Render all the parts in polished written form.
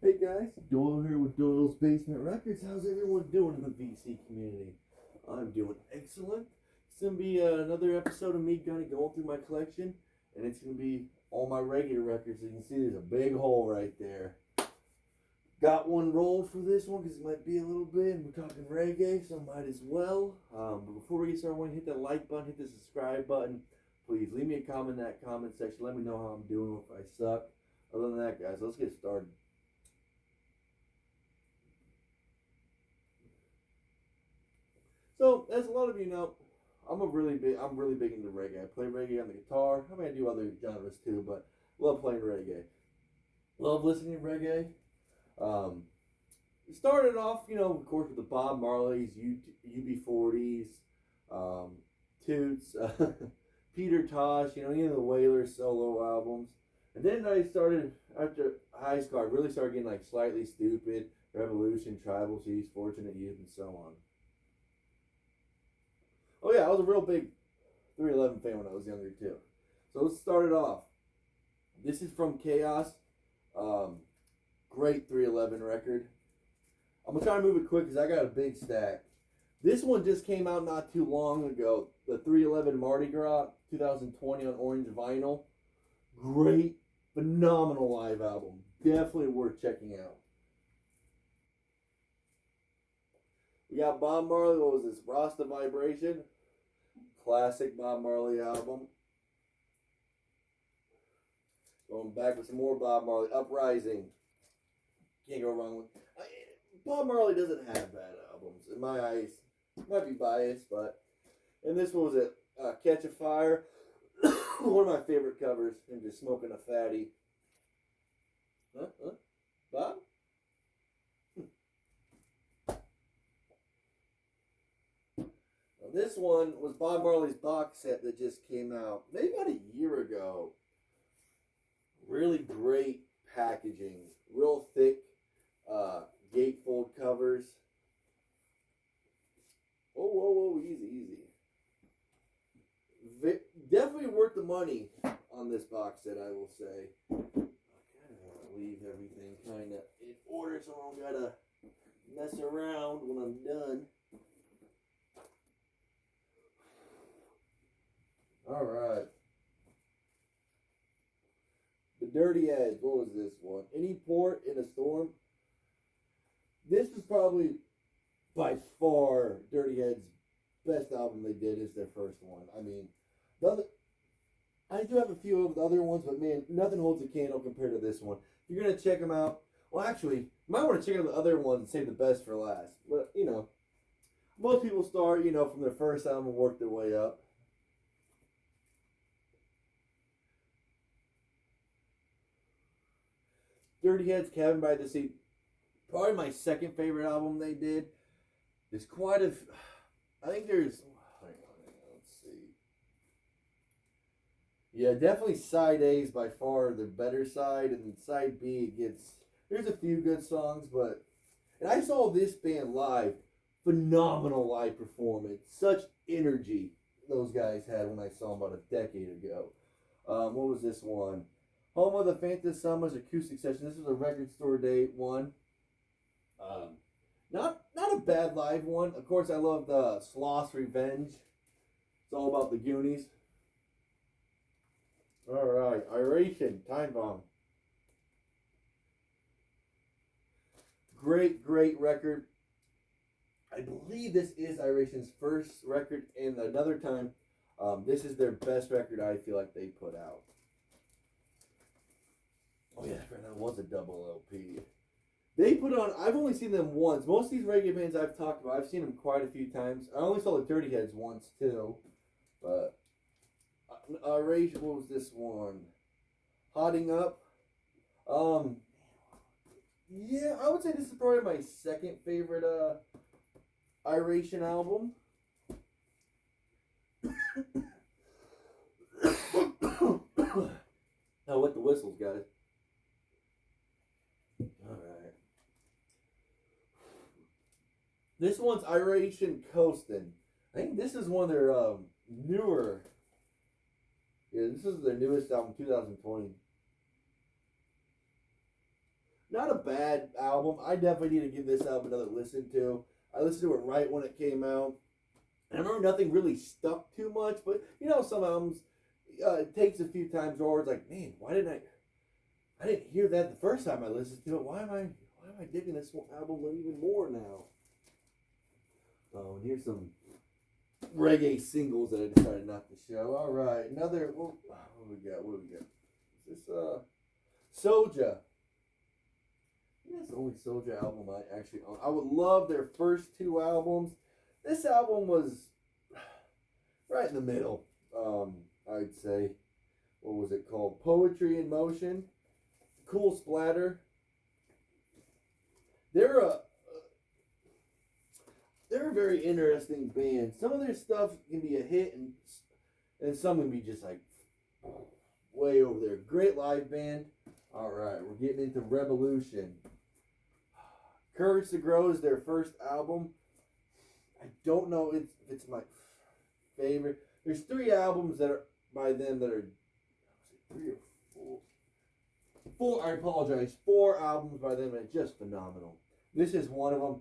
Hey guys, Doyle here with Doyle's Basement Records. How's everyone doing in the VC community? I'm doing excellent. It's going to be another episode of me kind of going through my collection, and it's going to be all my regular records. As you can see, there's a big hole right there. Got one rolled for this one because it might be a little bit, and we're talking reggae, so I might as well. But before we get started, I want to hit that like button, hit the subscribe button. Please leave me a comment in that comment section. Let me know how I'm doing, if I suck. Other than that, guys, let's get started. So, as a lot of you know, I'm really big into reggae. I play reggae on the guitar. I mean, I do other genres too, but love playing reggae. Love listening to reggae. It started off, of course, with the Bob Marleys, UB40s, Toots, Peter Tosh, any of the Wailers solo albums. And then I started, after high school, I really started getting like Slightly Stupid, Revolution, Tribal Chiefs, Fortunate Youth, and so on. Oh yeah, I was a real big 311 fan when I was younger too. So let's start it off. This is from Chaos. Great 311 record. I'm going to try to move it quick because I got a big stack. This one just came out not too long ago. The 311 Mardi Gras 2020 on orange vinyl. Great, phenomenal live album. Definitely worth checking out. We got Bob Marley. What was this? Rasta Vibration. Classic Bob Marley album. Going back with some more Bob Marley. Uprising. Can't go wrong with. Bob Marley doesn't have bad albums in my eyes. Might be biased, but. And this one was it. Catch a Fire. One of my favorite covers. Him just smoking a fatty. Huh? Bob? This one was Bob Marley's box set that just came out maybe about a year ago. Really great packaging. Real thick gatefold covers. Whoa, easy. Definitely worth the money on this box set, I will say. I kind of want to leave everything kind of in order so I don't gotta mess around when I'm done. All right. The Dirty Edge. What was this one? Any Port in a Storm. This is probably by far Dirty Edge's best album they did. Is their first one. I mean, I do have a few of the other ones, but man, nothing holds a candle compared to this one. If you're gonna check them out, well, actually, you might want to check out the other ones and save the best for last. But most people start from their first album and work their way up. Dirty Heads, Cabin by the Sea. Probably my second favorite album they did. There's quite a. I think there's. Let's see. Yeah, definitely side A is by far the better side, and side B it gets. There's a few good songs, but. And I saw this band live. Phenomenal live performance. Such energy those guys had when I saw them about a decade ago. What was this one? Home of the Phantom Summers acoustic session. This was a record store day one. Not a bad live one. Of course, I love the Sloth's Revenge. It's all about the Goonies. All right, Iration, Time Bomb. Great record. I believe this is Iration's first record, and another time, this is their best record I feel like they put out. Oh yeah, that was a double LP. They put on. I've only seen them once. Most of these reggae bands I've talked about, I've seen them quite a few times. I only saw the Dirty Heads once too, but Rage. What was this one? Hotting Up. Yeah, I would say this is probably my second favorite Iration album. Now with the whistles, guys. Alright. This one's Iration Coastin'. I think this is one of their newer. Yeah, this is their newest album, 2020. Not a bad album. I definitely need to give this album another listen to. I listened to it right when it came out. And I remember nothing really stuck too much, but you know, some albums it takes a few times or it's like, man, why didn't I didn't hear that the first time I listened to it. Why am I digging this album even more now? Oh, and here's some reggae singles that I decided not to show. All right, another. What do we got? Is this Soulja? That's the only Soulja album I actually own. I would love their first two albums. This album was right in the middle. I'd say. What was it called? Poetry in Motion. Cool Splatter. They're a very interesting band. Some of their stuff can be a hit, and some can be just like way over there. Great live band. All right, we're getting into Revolution. Courage to Grow is their first album. I don't know if it's my favorite. There's 3 albums that are by them that are 3 or 4. 4. I apologize. 4 albums by them, and it's just phenomenal. This is one of them.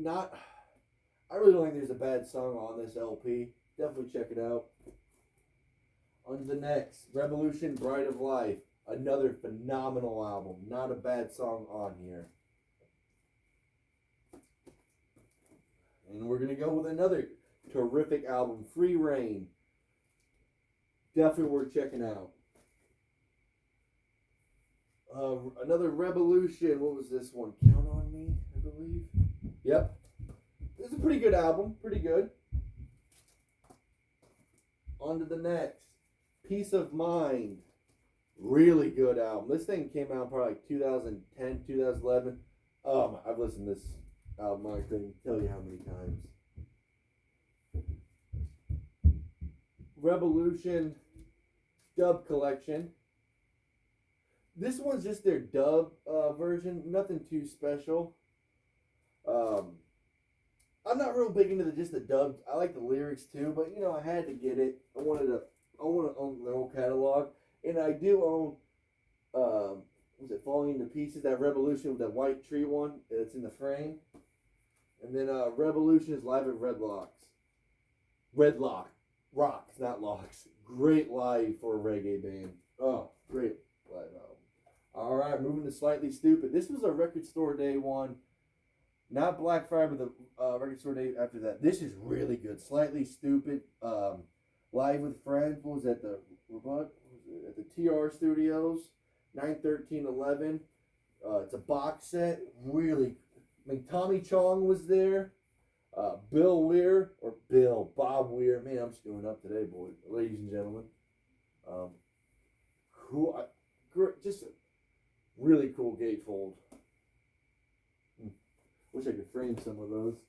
I really don't think there's a bad song on this LP. Definitely check it out. On to the next, Revolution, Bride of Life. Another phenomenal album. Not a bad song on here. And we're going to go with another terrific album, Free Reign. Definitely worth checking out. Another Revolution. What was this one? Count on Me, I believe. Yep. This is a pretty good album. Pretty good. On to the next. Peace of Mind. Really good album. This thing came out probably like 2010, 2011. I've listened to this album. I couldn't tell you how many times. Revolution Dub Collection. This one's just their dub version. Nothing too special. I'm not real big into just the dubs. I like the lyrics too, but you know, I had to get it. I want to own their whole catalog, and I do own. Was it Falling into Pieces? That Revolution with that white tree one that's in the frame, and then Revolution is live at Red Rocks, not Locks. Great live for a reggae band. Oh, great live album. All right, moving to Slightly Stupid. This was a record store day one. Not Black Friday, but the record store day after that. This is really good. Slightly Stupid. Live with Friends. What was that? At the TR Studios. 9/13/11. It's a box set. Really. I mean, Tommy Chong was there. Bob Weir. Man, I'm screwing up today, boys, ladies and gentlemen. Just a really cool gatefold. Wish I could frame some of those.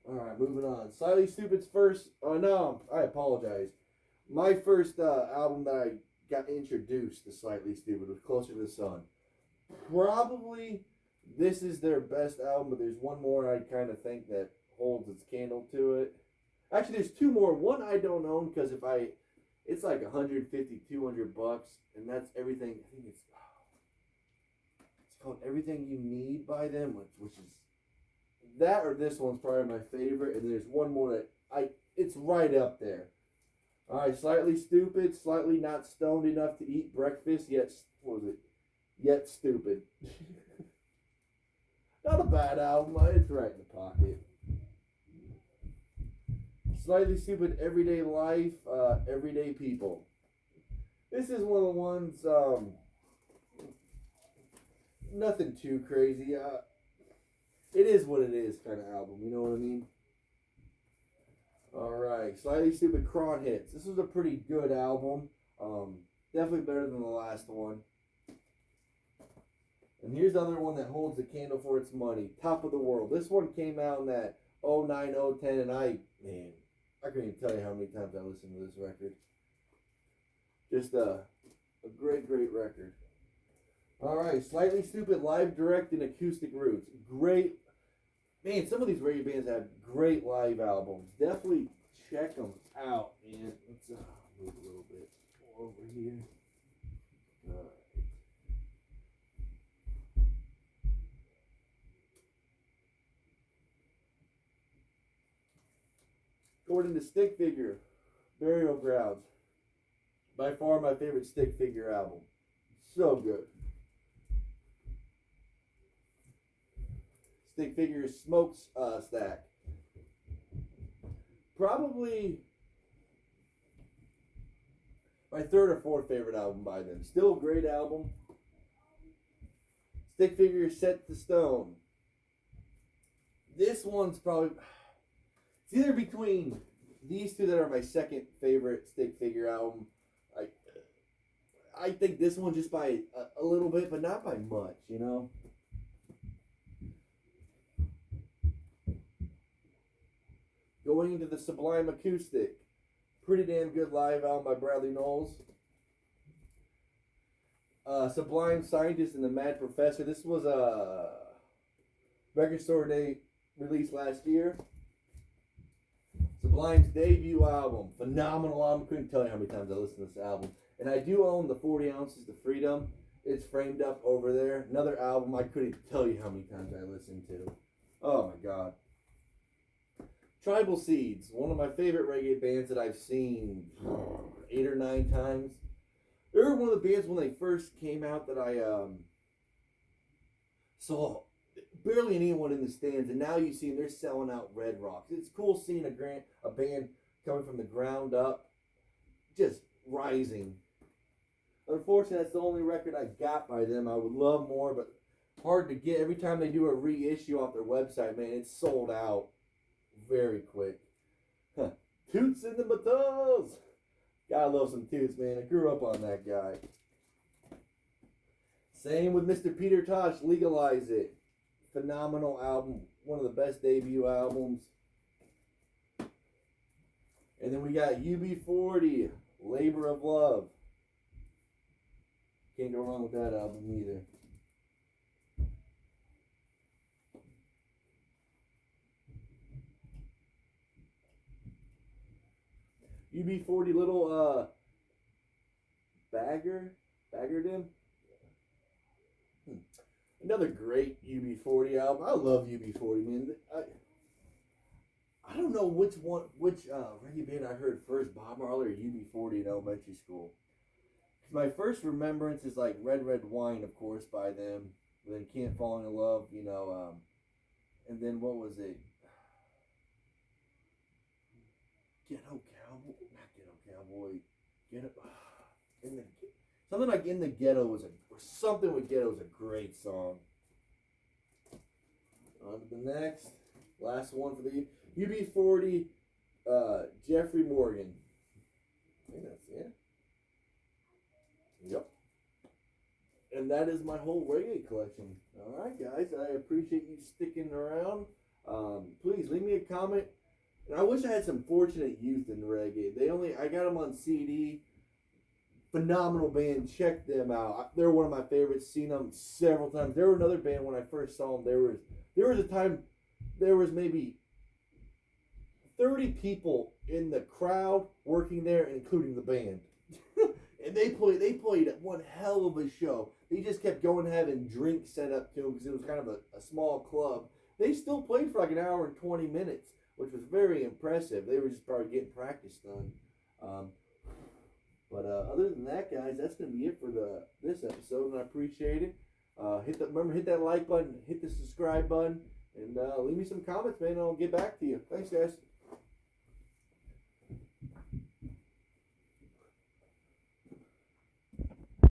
Alright, moving on. Slightly Stupid's first... Oh, no, I apologize. My first album that I got introduced to Slightly Stupid was Closer to the Sun. Probably this is their best album, but there's one more I kind of think that holds its candle to it. Actually, there's 2 more. One I don't own because it's like $150, $200, and that's everything. I think it's called Everything You Need by them, which is that or this one's probably my favorite. And there's one more that it's right up there. All right, Slightly Stupid, slightly not stoned enough to eat breakfast, yet stupid. Not a bad album. It's right in the pocket. Slightly Stupid, Everyday Life, Everyday People. This is one of the ones. Nothing too crazy. It is what it is kind of album. You know what I mean? Alright. Slightly Stupid, Cron Hits. This was a pretty good album. Definitely better than the last one. And here's the other one that holds the candle for its money. Top of the World. This one came out in that 09, 010, and I couldn't even tell you how many times I listened to this record. Just a great, great record. Alright, Slightly Stupid, Live, Direct, and Acoustic Roots. Great. Man, some of these reggae bands have great live albums. Definitely check them out, man. Let's move a little bit over here. Alright. Going into Stick Figure, Burial Grounds. By far my favorite Stick Figure album. So good. Stick Figure Smokestack. Probably my third or fourth favorite album by them. Still a great album. Stick Figure Set to Stone. This one's probably... It's either between these two that are my second favorite Stick Figure album. I think this one just by a little bit, but not by much, you know? Going into the Sublime Acoustic. Pretty damn good live album by Bradley Knowles. Sublime Scientist and the Mad Professor. This was a Record Store Day released last year. Sublime's debut album. Phenomenal album. Couldn't tell you how many times I listened to this album. And I do own the 40 Ounces to Freedom. It's framed up over there. Another album I couldn't tell you how many times I listened to. Oh my god. Tribal Seeds. One of my favorite reggae bands that I've seen 8 or 9 times. They were one of the bands when they first came out that I saw barely anyone in the stands, and now you see them, they're selling out Red Rocks. It's cool seeing a band coming from the ground up, just rising. Unfortunately, that's the only record I got by them. I would love more, but hard to get. Every time they do a reissue off their website, man, it's sold out very quick. Huh. Toots in the Matos! Gotta love some Toots, man. I grew up on that guy. Same with Mr. Peter Tosh, Legalize It. Phenomenal album. One of the best debut albums. And then we got UB40, Labor of Love. Can't go wrong with that album either. UB40 little Baggerdin. Another great UB40 album. I love UB40, man. I don't know which reggae band I heard first, Bob Marley or UB40 in elementary school. My first remembrance is like Red Red Wine, of course, by them. And then Can't Fall in Love, you know. And then what was it? Ghetto Cowboy, not Ghetto Cowboy. Something like In the Ghetto or something with Ghetto is a great song. On to the next, last one for the UB40, Jeffrey Morgan. I think that's it. Yep. And that is my whole reggae collection. All right, guys, I appreciate you sticking around. Please leave me a comment. And I wish I had some Fortunate Youth in reggae. I got them on CD. Phenomenal band. Check them out. They're one of my favorites. Seen them several times. They were another band when I first saw them. There was a time there was maybe 30 people in the crowd working there, including the band. And they played one hell of a show. They just kept going, having drinks set up to them because it was kind of a small club. They still played for like an hour and 20 minutes, which was very impressive. They were just probably getting practice done. But other than that, guys, that's going to be it for this episode, and I appreciate it. Remember, hit that like button, hit the subscribe button, and leave me some comments, man, and I'll get back to you. Thanks, guys.